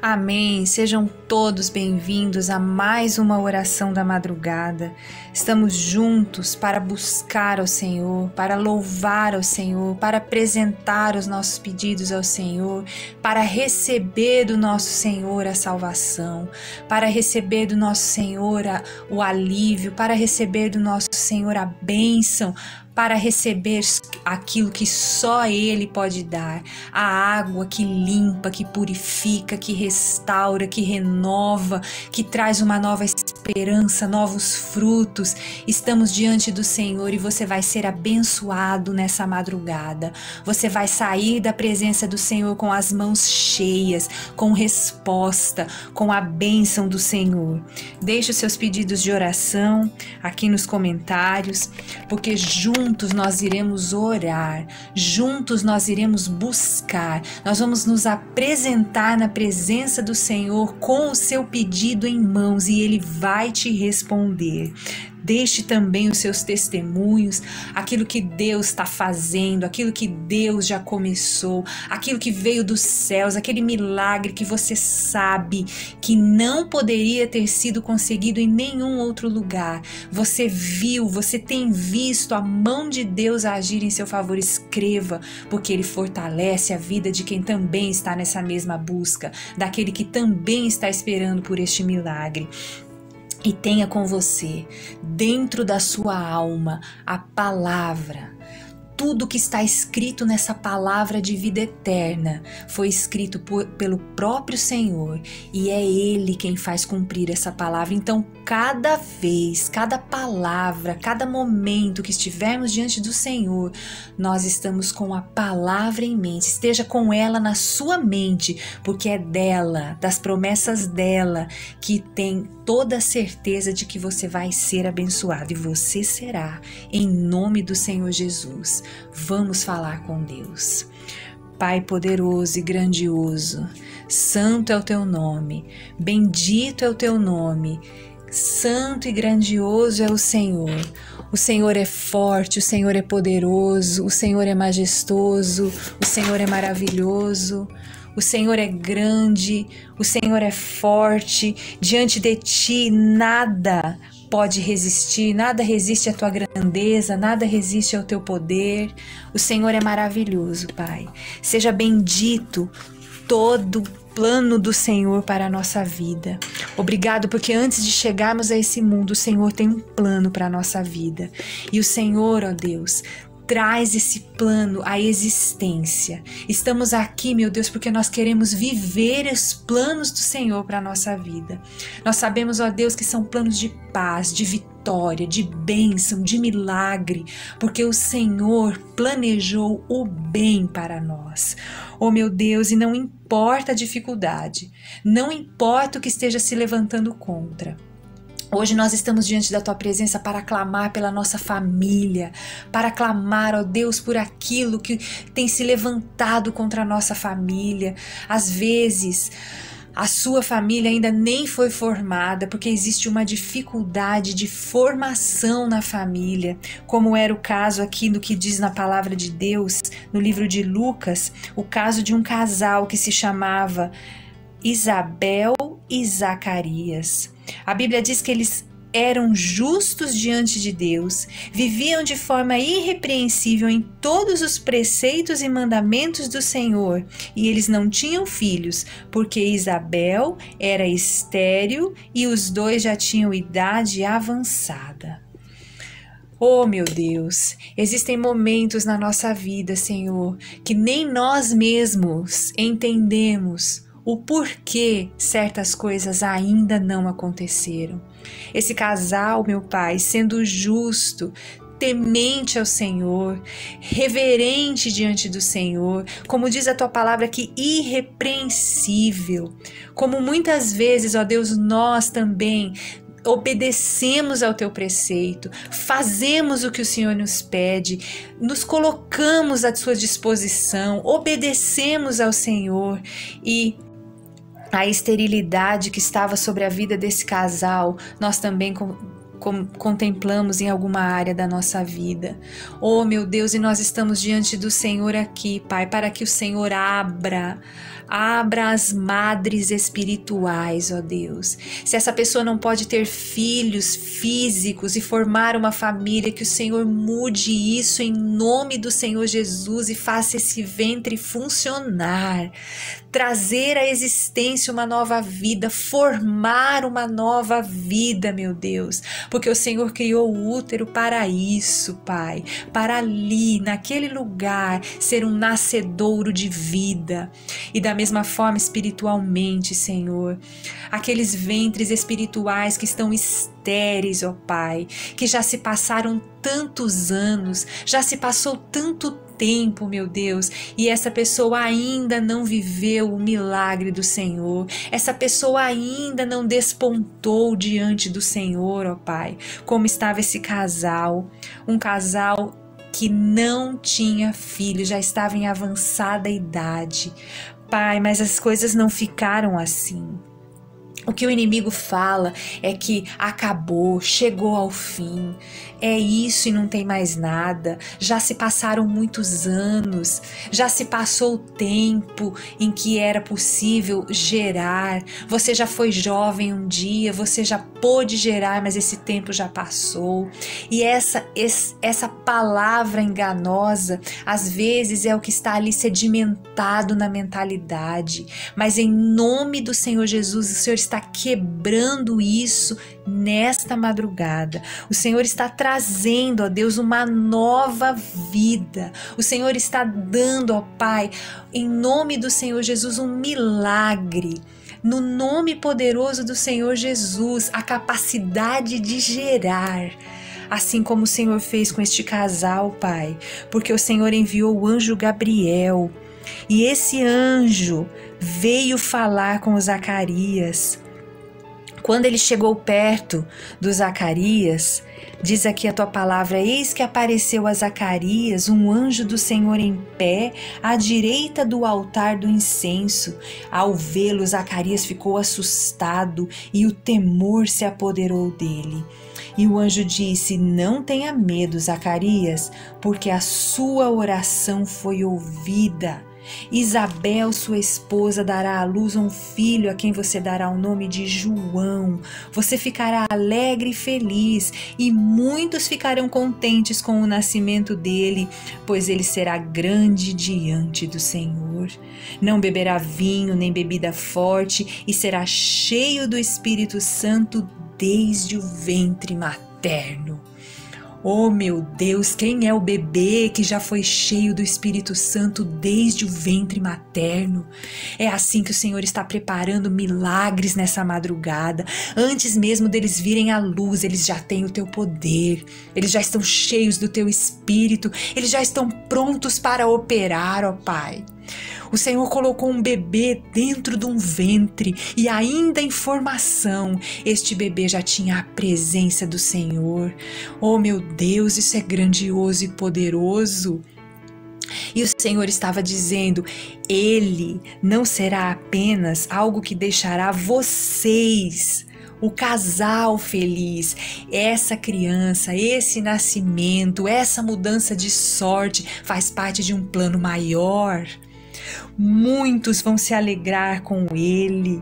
Amém. Sejam todos bem-vindos a mais uma oração da madrugada. Estamos juntos para buscar ao Senhor, para louvar ao Senhor, para apresentar os nossos pedidos ao Senhor, para receber do nosso Senhor a salvação, para receber do nosso Senhor o alívio, para receber do nosso Senhor a bênção, para receber aquilo que só Ele pode dar, a água que limpa, que purifica, que restaura, que renova, que traz uma nova esperança, novos frutos. Estamos diante do Senhor e você vai ser abençoado nessa madrugada. Você vai sair da presença do Senhor com as mãos cheias, com resposta, com a bênção do Senhor. Deixe os seus pedidos de oração aqui nos comentários, porque juntos nós iremos orar, juntos nós iremos buscar, nós vamos nos apresentar na presença do Senhor com o seu pedido em mãos e Ele vai te responder. Deixe também os seus testemunhos, aquilo que Deus está fazendo, aquilo que Deus já começou, aquilo que veio dos céus, aquele milagre que você sabe que não poderia ter sido conseguido em nenhum outro lugar. Você viu, você tem visto a mão de Deus agir em seu favor. Escreva, porque Ele fortalece a vida de quem também está nessa mesma busca, daquele que também está esperando por este milagre. E tenha com você, dentro da sua alma, a palavra. Tudo que está escrito nessa palavra de vida eterna foi escrito pelo próprio Senhor e é Ele quem faz cumprir essa palavra. Então, cada vez, cada palavra, cada momento que estivermos diante do Senhor, nós estamos com a palavra em mente. Esteja com ela na sua mente, porque é dela, das promessas dela, que tem toda a certeza de que você vai ser abençoado e você será, em nome do Senhor Jesus. Vamos falar com Deus. Pai poderoso e grandioso, santo é o teu nome, bendito é o teu nome, santo e grandioso é o Senhor. O Senhor é forte, o Senhor é poderoso, o Senhor é majestoso, o Senhor é maravilhoso. O Senhor é grande, o Senhor é forte, diante de ti nada pode resistir, nada resiste à tua grandeza, nada resiste ao teu poder. O Senhor é maravilhoso, Pai. Seja bendito todo plano do Senhor para a nossa vida. Obrigado, porque antes de chegarmos a esse mundo, o Senhor tem um plano para a nossa vida. E o Senhor, ó Deus, traz esse plano à existência. Estamos aqui, meu Deus, porque nós queremos viver os planos do Senhor para a nossa vida. Nós sabemos, ó Deus, que são planos de paz, de vitória, de bênção, de milagre, porque o Senhor planejou o bem para nós. Oh, meu Deus, e não importa a dificuldade, não importa o que esteja se levantando contra. Hoje nós estamos diante da Tua presença para clamar pela nossa família, para clamar, ó Deus, por aquilo que tem se levantado contra a nossa família. Às vezes, a sua família ainda nem foi formada, porque existe uma dificuldade de formação na família, como era o caso aqui do que diz na palavra de Deus, no livro de Lucas, o caso de um casal que se chamava Isabel e Zacarias. A Bíblia diz que eles eram justos diante de Deus, viviam de forma irrepreensível em todos os preceitos e mandamentos do Senhor, e eles não tinham filhos, porque Isabel era estéril e os dois já tinham idade avançada. Oh, meu Deus, existem momentos na nossa vida, Senhor, que nem nós mesmos entendemos o porquê certas coisas ainda não aconteceram. Esse casal, meu Pai, sendo justo, temente ao Senhor, reverente diante do Senhor, como diz a Tua palavra aqui, irrepreensível. Como muitas vezes, ó Deus, nós também obedecemos ao Teu preceito, fazemos o que o Senhor nos pede, nos colocamos à Sua disposição, obedecemos ao Senhor e a esterilidade que estava sobre a vida desse casal, nós também contemplamos em alguma área da nossa vida. Oh, meu Deus, e nós estamos diante do Senhor aqui, Pai, para que o Senhor abra Abra as madres espirituais, ó Deus. Se essa pessoa não pode ter filhos físicos e formar uma família, que o Senhor mude isso em nome do Senhor Jesus e faça esse ventre funcionar. Trazer à existência uma nova vida, formar uma nova vida, meu Deus. Porque o Senhor criou o útero para isso, Pai. Para ali, naquele lugar, ser um nascedouro de vida. E da mesma forma espiritualmente, Senhor, aqueles ventres espirituais que estão estéreis, ó Pai, que já se passaram tantos anos, já se passou tanto tempo, meu Deus, e essa pessoa ainda não viveu o milagre do Senhor, essa pessoa ainda não despontou diante do Senhor, ó Pai, como estava esse casal, um casal que não tinha filho, já estava em avançada idade. Pai, mas as coisas não ficaram assim. O que o inimigo fala é que acabou, chegou ao fim. É isso e não tem mais nada. Já se passaram muitos anos, já se passou o tempo em que era possível gerar. Você já foi jovem um dia, você já pôde gerar, mas esse tempo já passou. E essa palavra enganosa, às vezes é o que está ali sedimentado na mentalidade. Mas em nome do Senhor Jesus, o Senhor está quebrando isso nesta madrugada. O Senhor está trazendo, ó Deus, uma nova vida. O Senhor está dando, ó Pai, em nome do Senhor Jesus, um milagre. No nome poderoso do Senhor Jesus, a capacidade de gerar. Assim como o Senhor fez com este casal, Pai, porque o Senhor enviou o anjo Gabriel. E esse anjo veio falar com Zacarias. Quando ele chegou perto do Zacarias, diz aqui a tua palavra: eis que apareceu a Zacarias um anjo do Senhor em pé à direita do altar do incenso. Ao vê-lo, Zacarias ficou assustado e o temor se apoderou dele. E o anjo disse: não tenha medo, Zacarias, porque a sua oração foi ouvida. Isabel, sua esposa, dará à luz um filho a quem você dará o nome de João. Você ficará alegre e feliz, e muitos ficarão contentes com o nascimento dele, pois ele será grande diante do Senhor. Não beberá vinho nem bebida forte, e será cheio do Espírito Santo desde o ventre materno. Oh meu Deus, quem é o bebê que já foi cheio do Espírito Santo desde o ventre materno? É assim que o Senhor está preparando milagres nessa madrugada. Antes mesmo deles virem à luz, eles já têm o teu poder. Eles já estão cheios do teu Espírito. Eles já estão prontos para operar, ó Pai. O Senhor colocou um bebê dentro de um ventre e ainda em formação, este bebê já tinha a presença do Senhor. Oh meu Deus, isso é grandioso e poderoso. E o Senhor estava dizendo: ele não será apenas algo que deixará vocês, o casal feliz, essa criança, esse nascimento, essa mudança de sorte faz parte de um plano maior. Muitos vão se alegrar com ele.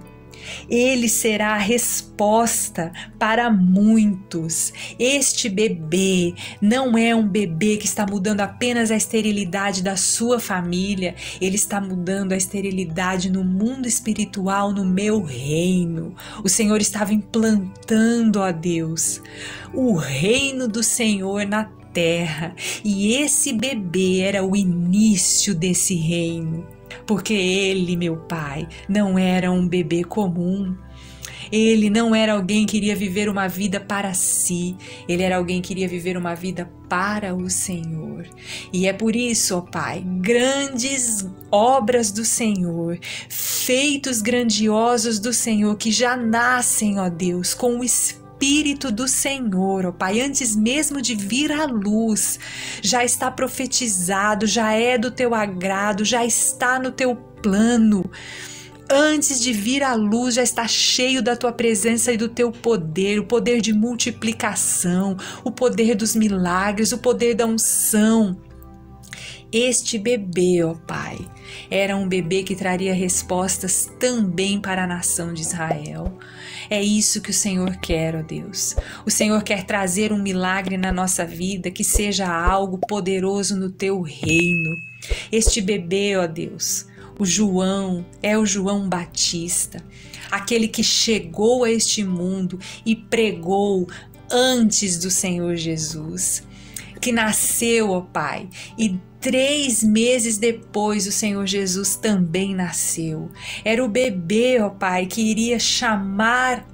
Ele será a resposta para muitos. Este bebê não é um bebê que está mudando apenas a esterilidade da sua família. Ele está mudando a esterilidade no mundo espiritual, no meu reino. O Senhor estava implantando, ó Deus, o reino do Senhor na terra. E esse bebê era o início desse reino. Porque ele, meu Pai, não era um bebê comum. Ele não era alguém que iria viver uma vida para si. Ele era alguém que iria viver uma vida para o Senhor. E é por isso, ó Pai, grandes obras do Senhor, feitos grandiosos do Senhor, que já nascem, ó Deus, com o Espírito do Senhor, ó Pai, antes mesmo de vir à luz, já está profetizado, já é do teu agrado, já está no teu plano. Antes de vir à luz, já está cheio da tua presença e do teu poder, o poder de multiplicação, o poder dos milagres, o poder da unção. Este bebê, ó Pai, era um bebê que traria respostas também para a nação de Israel. É isso que o Senhor quer, ó Deus. O Senhor quer trazer um milagre na nossa vida, que seja algo poderoso no teu reino. Este bebê, ó Deus, o João, é o João Batista, aquele que chegou a este mundo e pregou antes do Senhor Jesus, que nasceu, ó Pai, e 3 meses depois o Senhor Jesus também nasceu. Era o bebê, ó Pai, que iria chamar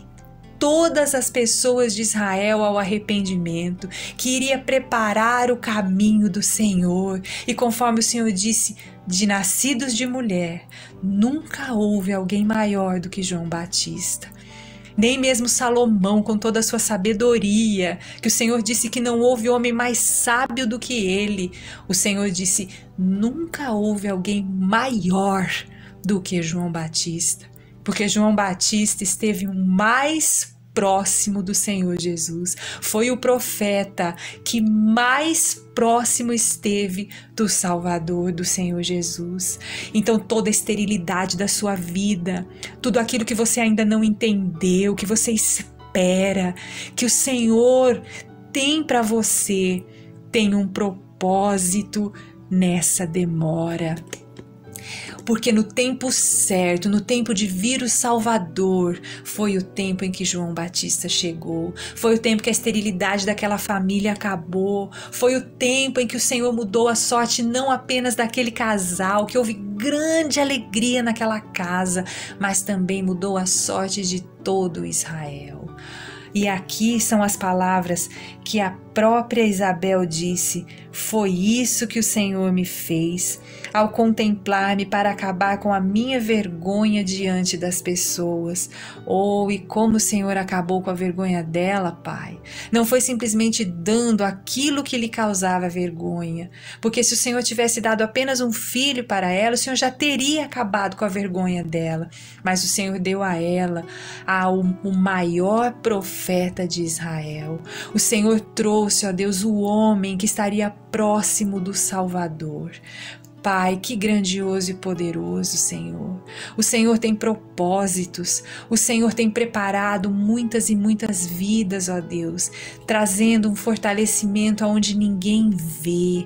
todas as pessoas de Israel ao arrependimento, que iria preparar o caminho do Senhor. E conforme o Senhor disse, de nascidos de mulher, nunca houve alguém maior do que João Batista. Nem mesmo Salomão, com toda a sua sabedoria, que o Senhor disse que não houve homem mais sábio do que ele. O Senhor disse, nunca houve alguém maior do que João Batista, porque João Batista esteve o mais próximo do Senhor Jesus. Foi o profeta que mais próximo esteve do Salvador, do Senhor Jesus. Então toda a esterilidade da sua vida, tudo aquilo que você ainda não entendeu, que você espera, que o Senhor tem para você, tem um propósito nessa demora. Porque no tempo certo, no tempo de vir o Salvador, foi o tempo em que João Batista chegou, foi o tempo que a esterilidade daquela família acabou, foi o tempo em que o Senhor mudou a sorte não apenas daquele casal, que houve grande alegria naquela casa, mas também mudou a sorte de todo Israel. E aqui são as palavras que a própria Isabel disse: foi isso que o Senhor me fez ao contemplar-me para acabar com a minha vergonha diante das pessoas. Oh, e como o Senhor acabou com a vergonha dela, Pai. Não foi simplesmente dando aquilo que lhe causava vergonha, porque se o Senhor tivesse dado apenas um filho para ela, o Senhor já teria acabado com a vergonha dela. Mas o Senhor deu a ela o maior profeta de Israel. O Senhor trouxe, ó Deus, o homem que estaria próximo do Salvador. Pai, que grandioso e poderoso, Senhor. O Senhor tem propósitos, o Senhor tem preparado muitas e muitas vidas, ó Deus, trazendo um fortalecimento aonde ninguém vê,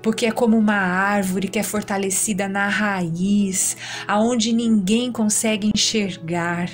porque é como uma árvore que é fortalecida na raiz, aonde ninguém consegue enxergar.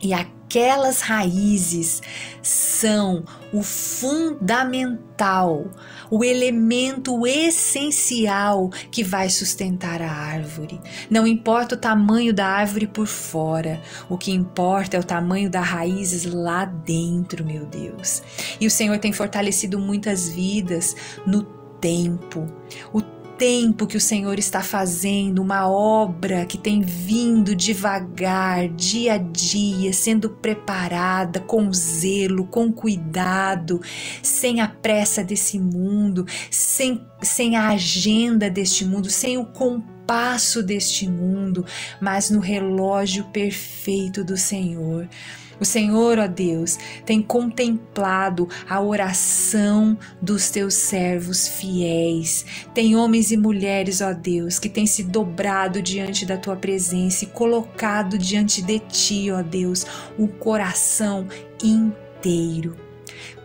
E aquelas raízes são o fundamental, o elemento essencial que vai sustentar a árvore. Não importa o tamanho da árvore por fora, o que importa é o tamanho das raízes lá dentro, meu Deus. E o Senhor tem fortalecido muitas vidas no tempo, o tempo que o Senhor está fazendo, uma obra que tem vindo devagar, dia a dia, sendo preparada com zelo, com cuidado, sem a pressa desse mundo, sem a agenda deste mundo, sem o compasso deste mundo, mas no relógio perfeito do Senhor. O Senhor, ó Deus, tem contemplado a oração dos teus servos fiéis. Tem homens e mulheres, ó Deus, que têm se dobrado diante da tua presença e colocado diante de ti, ó Deus, o coração inteiro,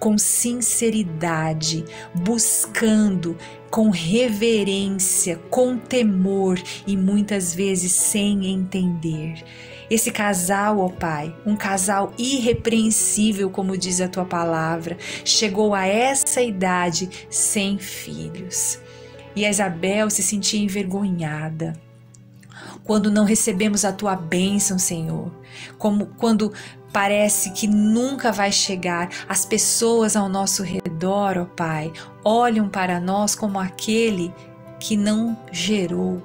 com sinceridade, buscando com reverência, com temor e muitas vezes sem entender. Esse casal, ó Pai, um casal irrepreensível, como diz a tua palavra, chegou a essa idade sem filhos. E a Isabel se sentia envergonhada quando não recebemos a tua bênção, Senhor, como quando parece que nunca vai chegar. As pessoas ao nosso redor, ó Pai, olham para nós como aquele que não gerou,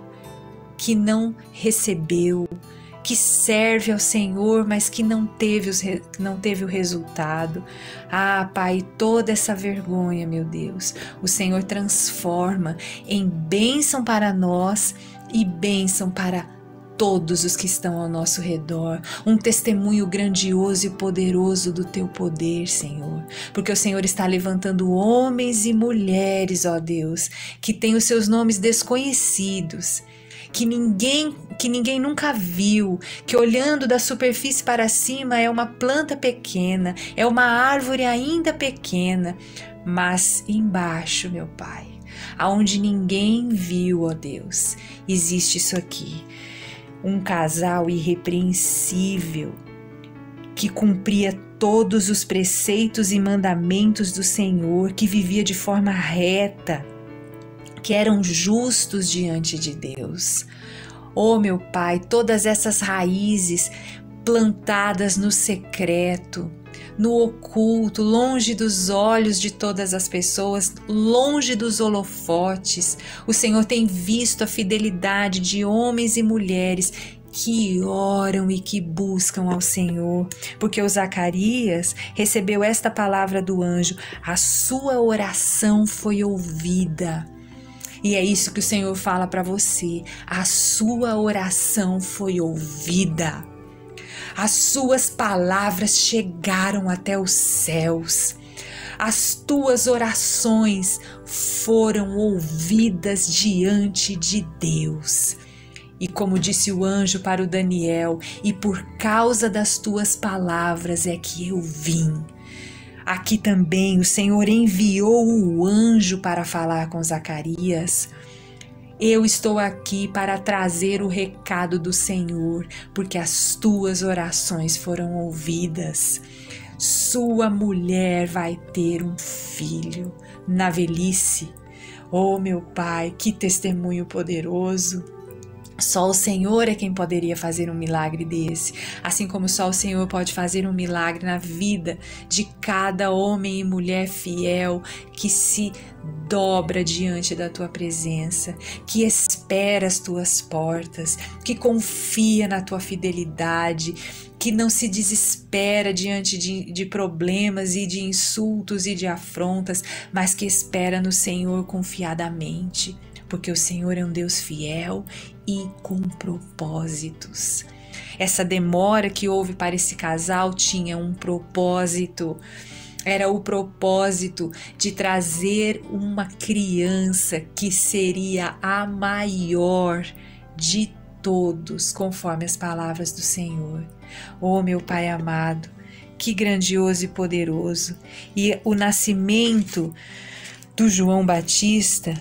que não recebeu, que serve ao Senhor, mas que não teve o resultado. Ah, Pai, toda essa vergonha, meu Deus, o Senhor transforma em bênção para nós e bênção para todos os que estão ao nosso redor, um testemunho grandioso e poderoso do teu poder, Senhor, porque o Senhor está levantando homens e mulheres, ó Deus, que têm os seus nomes desconhecidos, que ninguém nunca viu, que olhando da superfície para cima é uma planta pequena, é uma árvore ainda pequena, mas embaixo, meu Pai, aonde ninguém viu, ó Deus, existe isso aqui. Um casal irrepreensível que cumpria todos os preceitos e mandamentos do Senhor, que vivia de forma reta, que eram justos diante de Deus. Oh, meu Pai, todas essas raízes plantadas no secreto, no oculto, longe dos olhos de todas as pessoas, longe dos holofotes. O Senhor tem visto a fidelidade de homens e mulheres que oram e que buscam ao Senhor, porque o Zacarias recebeu esta palavra do anjo: a sua oração foi ouvida. E é isso que o Senhor fala para você: a sua oração foi ouvida. As suas palavras chegaram até os céus. As tuas orações foram ouvidas diante de Deus. E como disse o anjo para o Daniel, e por causa das tuas palavras é que eu vim. Aqui também o Senhor enviou o anjo para falar com Zacarias. Eu estou aqui para trazer o recado do Senhor, porque as tuas orações foram ouvidas. Sua mulher vai ter um filho na velhice. Oh, meu Pai, que testemunho poderoso! Só o Senhor é quem poderia fazer um milagre desse, assim como só o Senhor pode fazer um milagre na vida de cada homem e mulher fiel que se dobra diante da tua presença, que espera as tuas portas, que confia na tua fidelidade, que não se desespera diante de problemas e de insultos e de afrontas, mas que espera no Senhor confiadamente, porque o Senhor é um Deus fiel e com propósitos. Essa demora que houve para esse casal tinha um propósito. Era o propósito de trazer uma criança que seria a maior de todos, conforme as palavras do Senhor. Oh, meu Pai amado, que grandioso e poderoso! E o nascimento do João Batista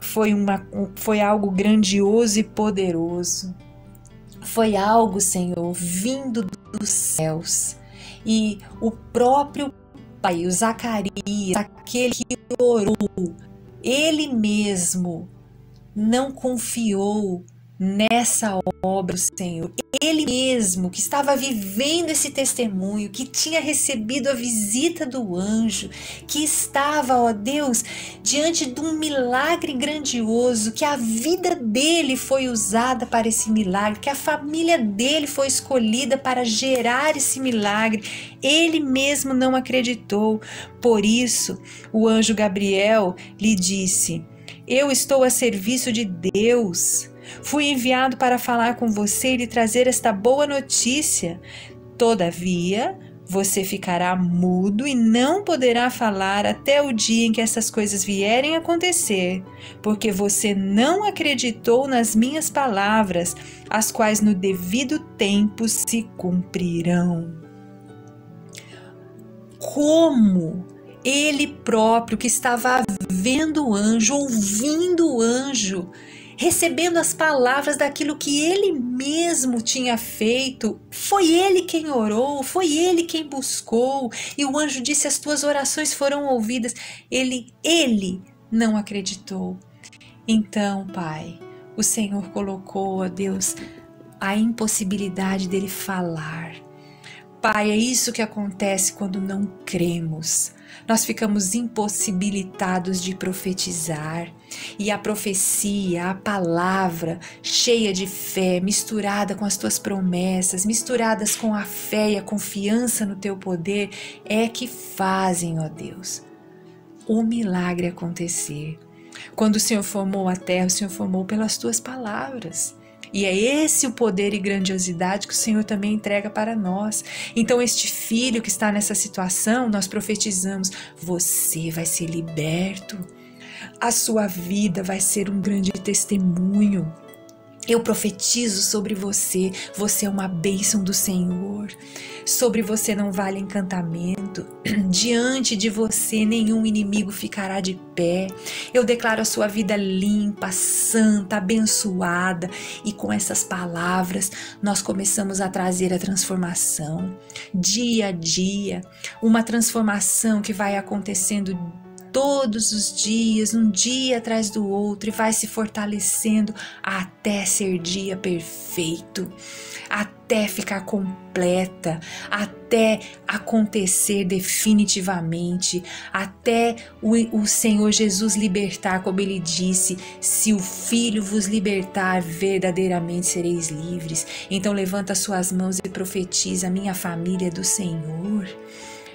foi algo grandioso e poderoso. Foi algo, Senhor, vindo dos céus. E o próprio Pai, o Zacarias, aquele que orou, ele mesmo não confiou nessa obra do Senhor. Ele mesmo que estava vivendo esse testemunho, que tinha recebido a visita do anjo, que estava, ó Deus, diante de um milagre grandioso, que a vida dele foi usada para esse milagre, que a família dele foi escolhida para gerar esse milagre. Ele mesmo não acreditou. Por isso, o anjo Gabriel lhe disse: eu estou a serviço de Deus. Fui enviado para falar com você e lhe trazer esta boa notícia. Todavia, você ficará mudo e não poderá falar até o dia em que essas coisas vierem a acontecer, porque você não acreditou nas minhas palavras, as quais no devido tempo se cumprirão. Como ele próprio, que estava vendo o anjo, ouvindo o anjo, recebendo as palavras daquilo que ele mesmo tinha feito, foi ele quem orou, foi ele quem buscou, e o anjo disse: as tuas orações foram ouvidas. Ele não acreditou. Então, Pai, o Senhor colocou, ó Deus, a impossibilidade dele falar. Pai, é isso que acontece quando não cremos. Nós ficamos impossibilitados de profetizar. E a profecia, a palavra cheia de fé, misturada com as tuas promessas, misturadas com a fé e a confiança no teu poder, é que fazem, ó Deus, o milagre acontecer. Quando o Senhor formou a terra, o Senhor formou pelas tuas palavras. E é esse o poder e grandiosidade que o Senhor também entrega para nós. Então este filho que está nessa situação, nós profetizamos, você vai ser liberto. A sua vida vai ser um grande testemunho. Eu profetizo sobre você, você é uma bênção do Senhor. Sobre você não vale encantamento. Diante de você nenhum inimigo ficará de pé. Eu declaro a sua vida limpa, santa, abençoada. E com essas palavras nós começamos a trazer a transformação. Dia a dia, uma transformação que vai acontecendo todos os dias, um dia atrás do outro, e vai se fortalecendo até ser dia perfeito, até ficar completa, até acontecer definitivamente, até o Senhor Jesus libertar, como ele disse, se o Filho vos libertar, verdadeiramente sereis livres. Então levanta suas mãos e profetiza: minha família é do Senhor.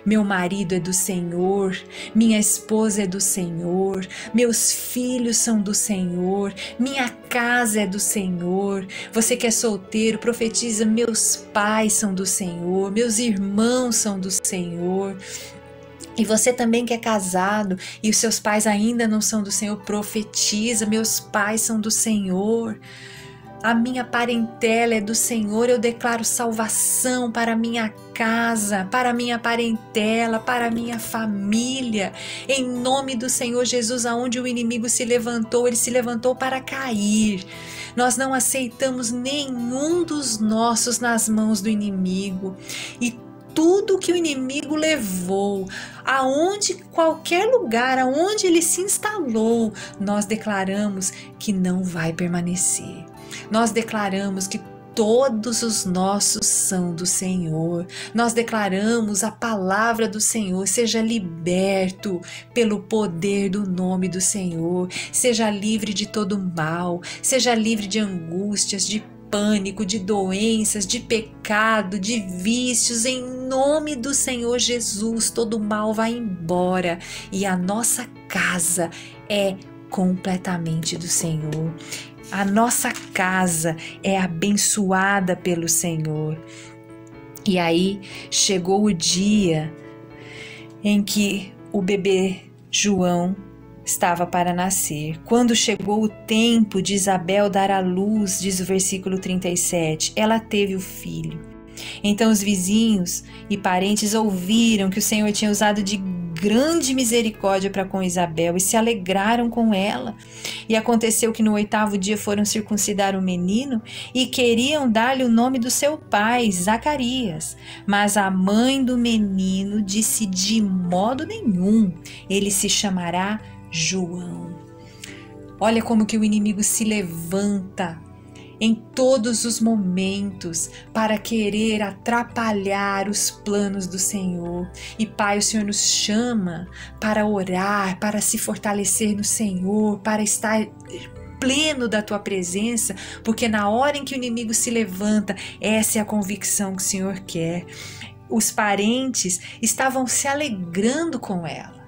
Meu marido é do Senhor, minha esposa é do Senhor, meus filhos são do Senhor, minha casa é do Senhor. Você que é solteiro, profetiza: meus pais são do Senhor, meus irmãos são do Senhor. E você também que é casado e os seus pais ainda não são do Senhor, profetiza: meus pais são do Senhor. A minha parentela é do Senhor, eu declaro salvação para a minha casa, para a minha parentela, para a minha família. Em nome do Senhor Jesus, aonde o inimigo se levantou, ele se levantou para cair. Nós não aceitamos nenhum dos nossos nas mãos do inimigo. E tudo que o inimigo levou, aonde, qualquer lugar, aonde ele se instalou, nós declaramos que não vai permanecer. Nós declaramos que todos os nossos são do Senhor. Nós declaramos a palavra do Senhor: seja liberto pelo poder do nome do Senhor. Seja livre de todo mal, seja livre de angústias, de pânico, de doenças, de pecado, de vícios. Em nome do Senhor Jesus, todo mal vai embora e a nossa casa é completamente do Senhor. A nossa casa é abençoada pelo Senhor. E aí chegou o dia em que o bebê João estava para nascer. Quando chegou o tempo de Isabel dar à luz, diz o versículo 37, ela teve o filho. Então os vizinhos e parentes ouviram que o Senhor tinha usado de grande misericórdia para com Isabel e se alegraram com ela. E aconteceu que no 8º dia foram circuncidar o menino e queriam dar-lhe o nome do seu pai, Zacarias. Mas a mãe do menino disse: de modo nenhum, ele se chamará João. Olha como que o inimigo se levanta em todos os momentos para querer atrapalhar os planos do Senhor. E Pai, o Senhor nos chama para orar, para se fortalecer no Senhor, para estar pleno da Tua presença, porque na hora em que o inimigo se levanta, essa é a convicção que o Senhor quer. Os parentes estavam se alegrando com ela.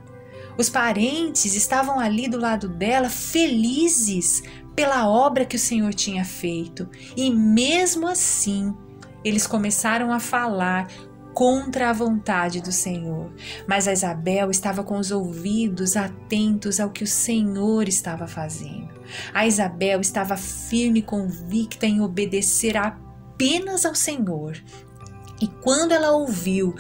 Os parentes estavam ali do lado dela, felizes pela obra que o Senhor tinha feito. E mesmo assim, eles começaram a falar contra a vontade do Senhor. Mas a Isabel estava com os ouvidos atentos ao que o Senhor estava fazendo. A Isabel estava firme e convicta em obedecer apenas ao Senhor. E quando ela ouviu: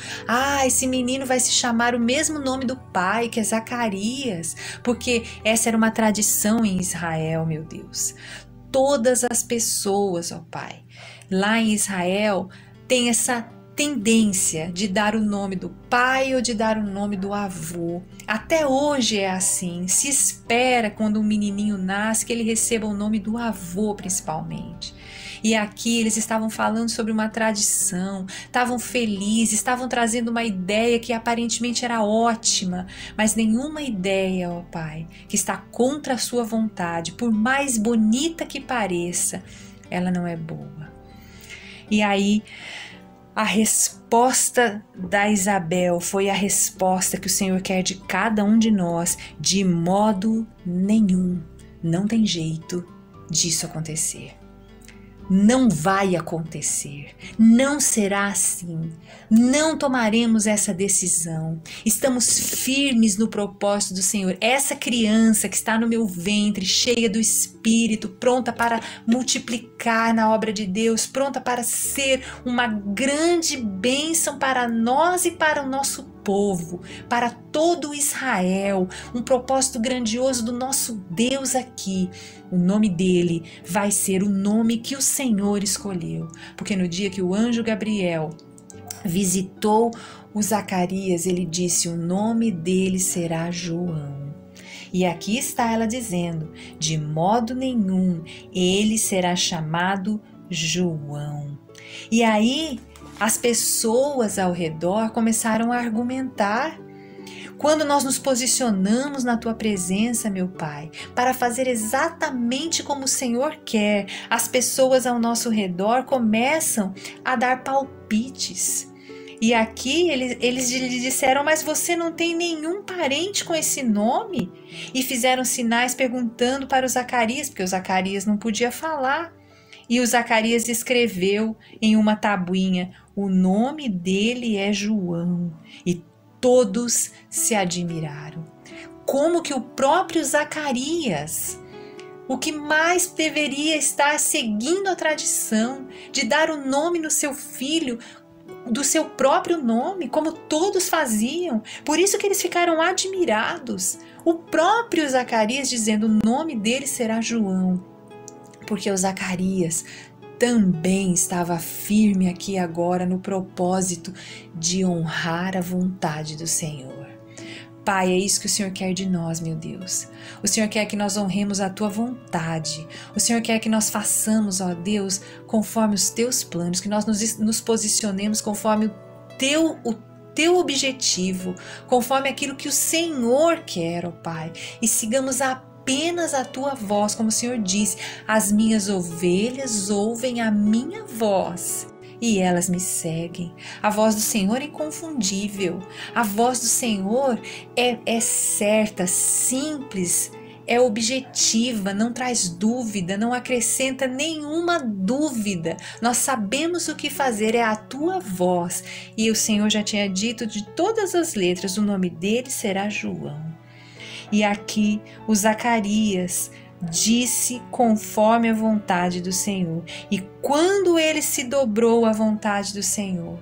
esse menino vai se chamar o mesmo nome do pai, que é Zacarias, porque essa era uma tradição em Israel, meu Deus. Todas as pessoas, ó Pai, lá em Israel, tem essa tendência de dar o nome do pai ou de dar o nome do avô. Até hoje é assim. Se espera, quando um menininho nasce, que ele receba o nome do avô, principalmente. E aqui eles estavam falando sobre uma tradição, estavam felizes, estavam trazendo uma ideia que aparentemente era ótima, mas nenhuma ideia, ó Pai, que está contra a sua vontade, por mais bonita que pareça, ela não é boa. E aí, a resposta da Isabel foi a resposta que o Senhor quer de cada um de nós: de modo nenhum, não tem jeito disso acontecer. Não vai acontecer, não será assim, não tomaremos essa decisão, estamos firmes no propósito do Senhor. Essa criança que está no meu ventre, cheia do Espírito, pronta para multiplicar na obra de Deus, pronta para ser uma grande bênção para nós e para o nosso povo, para todo Israel, um propósito grandioso do nosso Deus aqui. O nome dele vai ser o nome que o Senhor escolheu, porque no dia que o anjo Gabriel visitou o Zacarias, ele disse: o nome dele será João. E aqui está ela dizendo: de modo nenhum ele será chamado João. E aí as pessoas ao redor começaram a argumentar. Quando nós nos posicionamos na tua presença, meu Pai, para fazer exatamente como o Senhor quer, as pessoas ao nosso redor começam a dar palpites. E aqui eles lhe disseram: mas você não tem nenhum parente com esse nome? E fizeram sinais perguntando para o Zacarias, porque o Zacarias não podia falar. E o Zacarias escreveu em uma tabuinha: o nome dele é João. E todos se admiraram. Como que o próprio Zacarias, o que mais deveria estar seguindo a tradição de dar o nome no seu filho, do seu próprio nome, como todos faziam. Por isso que eles ficaram admirados. O próprio Zacarias dizendo: o nome dele será João. Porque o Zacarias também estava firme aqui agora no propósito de honrar a vontade do Senhor. Pai, é isso que o Senhor quer de nós, meu Deus. O Senhor quer que nós honremos a tua vontade. O Senhor quer que nós façamos, ó Deus, conforme os teus planos, que nós nos posicionemos conforme o teu objetivo, conforme aquilo que o Senhor quer, ó Pai, e sigamos apenas a tua voz, como o Senhor disse: as minhas ovelhas ouvem a minha voz e elas me seguem. A voz do Senhor é inconfundível, a voz do Senhor é certa, simples, é objetiva, não traz dúvida, não acrescenta nenhuma dúvida. Nós sabemos o que fazer, é a tua voz. E o Senhor já tinha dito de todas as letras: o nome dele será João. E aqui o Zacarias disse conforme a vontade do Senhor. E quando ele se dobrou à vontade do Senhor,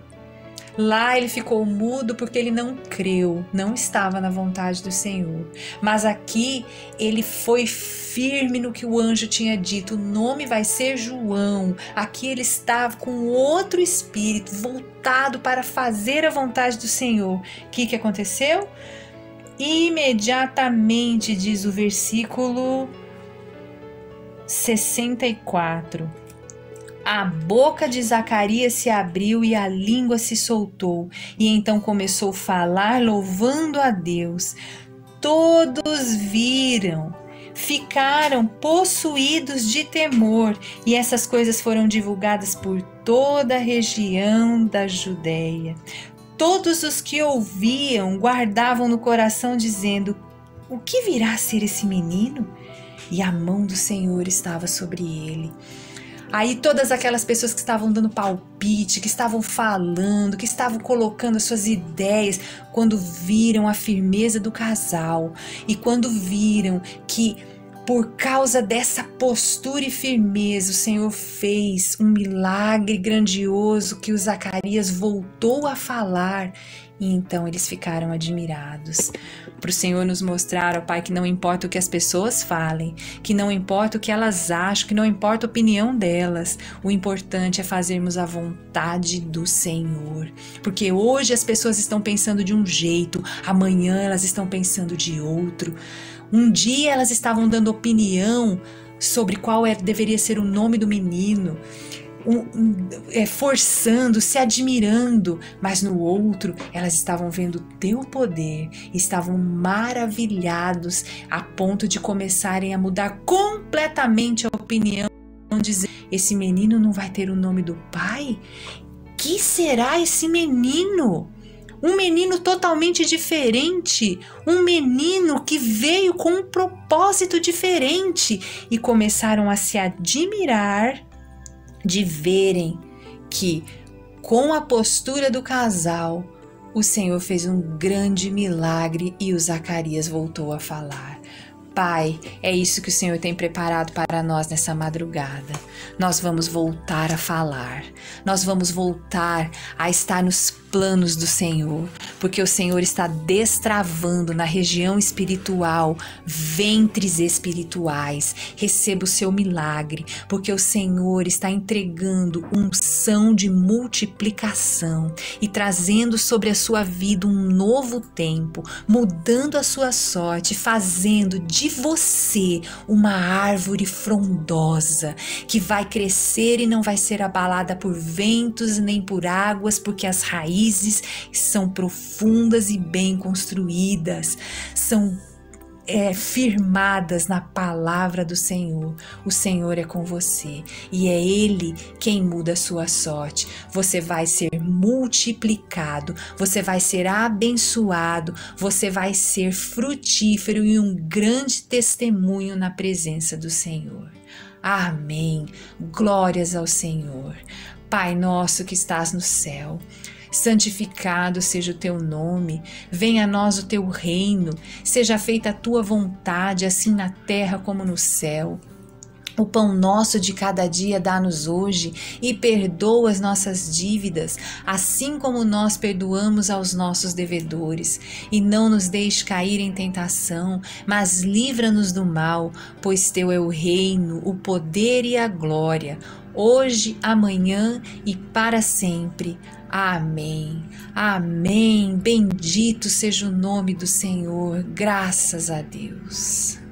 lá ele ficou mudo porque ele não creu, não estava na vontade do Senhor. Mas aqui ele foi firme no que o anjo tinha dito: o nome vai ser João. Aqui ele estava com outro espírito, voltado para fazer a vontade do Senhor. O que aconteceu? Imediatamente, diz o versículo 64, a boca de Zacarias se abriu e a língua se soltou, e então começou a falar, louvando a Deus. Todos viram, ficaram possuídos de temor, e essas coisas foram divulgadas por toda a região da Judéia. Todos os que ouviam guardavam no coração, dizendo: o que virá a ser esse menino? E a mão do Senhor estava sobre ele. Aí todas aquelas pessoas que estavam dando palpite, que estavam falando, que estavam colocando as suas ideias, quando viram a firmeza do casal e quando viram que por causa dessa postura e firmeza, o Senhor fez um milagre grandioso, que o Zacarias voltou a falar, e então eles ficaram admirados. Para o Senhor nos mostrar, ó Pai, que não importa o que as pessoas falem, que não importa o que elas acham, que não importa a opinião delas, o importante é fazermos a vontade do Senhor. Porque hoje as pessoas estão pensando de um jeito, amanhã elas estão pensando de outro. Um dia elas estavam dando opinião sobre qual deveria ser o nome do menino, forçando, se admirando, mas no outro elas estavam vendo o teu poder, estavam maravilhados a ponto de começarem a mudar completamente a opinião, dizer: esse menino não vai ter o nome do pai? Que será esse menino? Um menino totalmente diferente, um menino que veio com um propósito diferente. E começaram a se admirar de verem que com a postura do casal, o Senhor fez um grande milagre e o Zacarias voltou a falar. Pai, é isso que o Senhor tem preparado para nós nessa madrugada. Nós vamos voltar a falar. Nós vamos voltar a estar nos planos do Senhor, porque o Senhor está destravando na região espiritual ventres espirituais. Receba o seu milagre, porque o Senhor está entregando unção de multiplicação e trazendo sobre a sua vida um novo tempo, mudando a sua sorte, fazendo de você uma árvore frondosa que vai crescer e não vai ser abalada por ventos nem por águas, porque as raízes são profundas e bem construídas, são firmadas na palavra do Senhor. O Senhor é com você e é Ele quem muda a sua sorte. Você vai ser multiplicado, você vai ser abençoado, você vai ser frutífero e um grande testemunho na presença do Senhor. Amém. Glórias ao Senhor. Pai nosso que estás no céu, santificado seja o teu nome, venha a nós o teu reino, seja feita a tua vontade, assim na terra como no céu. O pão nosso de cada dia dá-nos hoje e perdoa as nossas dívidas, assim como nós perdoamos aos nossos devedores. E não nos deixe cair em tentação, mas livra-nos do mal, pois teu é o reino, o poder e a glória, hoje, amanhã e para sempre. Amém. Amém. Bendito seja o nome do Senhor. Graças a Deus.